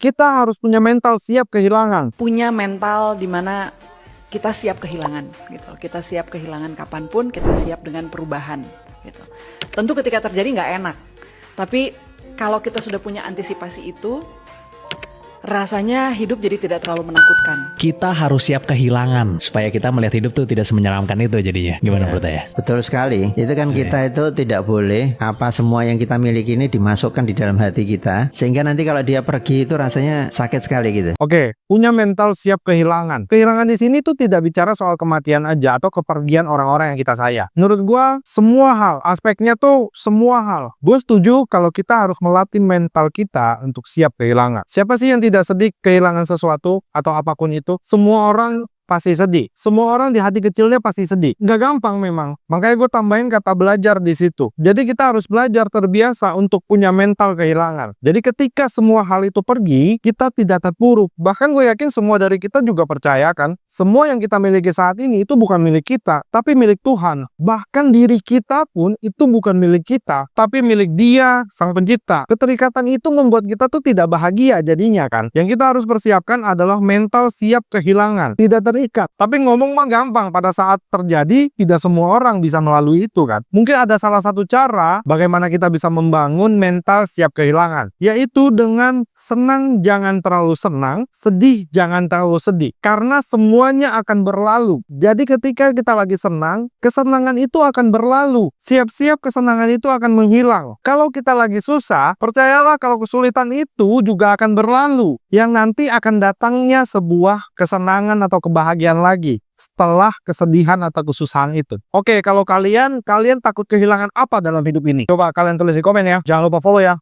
Kita harus punya mental siap kehilangan. Punya mental di mana kita siap kehilangan gitu. Kita siap kehilangan kapanpun, kita siap dengan perubahan gitu. Tentu ketika terjadi nggak enak, tapi kalau kita sudah punya antisipasi itu, rasanya hidup jadi tidak terlalu menakutkan. Kita harus siap kehilangan supaya kita melihat hidup tuh tidak semenyeramkan itu jadinya. Gimana menurut saya? Betul sekali. Itu kan kita itu tidak boleh apa semua yang kita miliki ini dimasukkan di dalam hati kita, sehingga nanti kalau dia pergi itu rasanya sakit sekali gitu. Oke, punya mental siap kehilangan. Kehilangan di sini tuh tidak bicara soal kematian aja atau kepergian orang-orang yang kita sayang. Menurut gua, semua hal, aspeknya tuh semua hal. Gue setuju kalau kita harus melatih mental kita untuk siap kehilangan. Siapa sih yang tidak sedih kehilangan sesuatu atau apapun itu? Semua orang pasti sedih. Semua orang di hati kecilnya pasti sedih. Nggak gampang memang. Makanya gue tambahin kata belajar di situ. Jadi kita harus belajar terbiasa untuk punya mental kehilangan. Jadi ketika semua hal itu pergi, kita tidak terpuruk. Bahkan gue yakin semua dari kita juga percaya kan, semua yang kita miliki saat ini itu bukan milik kita, tapi milik Tuhan. Bahkan diri kita pun itu bukan milik kita, tapi milik Dia, Sang Pencipta. Keterikatan itu membuat kita tuh tidak bahagia jadinya kan. Yang kita harus persiapkan adalah mental siap kehilangan. Tidak terikat. Tapi ngomong mah gampang, pada saat terjadi tidak semua orang bisa melalui itu kan. Mungkin ada salah satu cara bagaimana kita bisa membangun mental siap kehilangan, yaitu dengan senang jangan terlalu senang, sedih jangan terlalu sedih, karena semuanya akan berlalu. Jadi ketika kita lagi senang, kesenangan itu akan berlalu. Siap-siap kesenangan itu akan menghilang. Kalau kita lagi susah, percayalah kalau kesulitan itu juga akan berlalu, yang nanti akan datangnya sebuah kesenangan atau kebahagiaan lagi setelah kesedihan atau kesusahan itu. Oke, kalau kalian takut kehilangan apa dalam hidup ini? Coba kalian tulis di komen ya. Jangan lupa follow ya.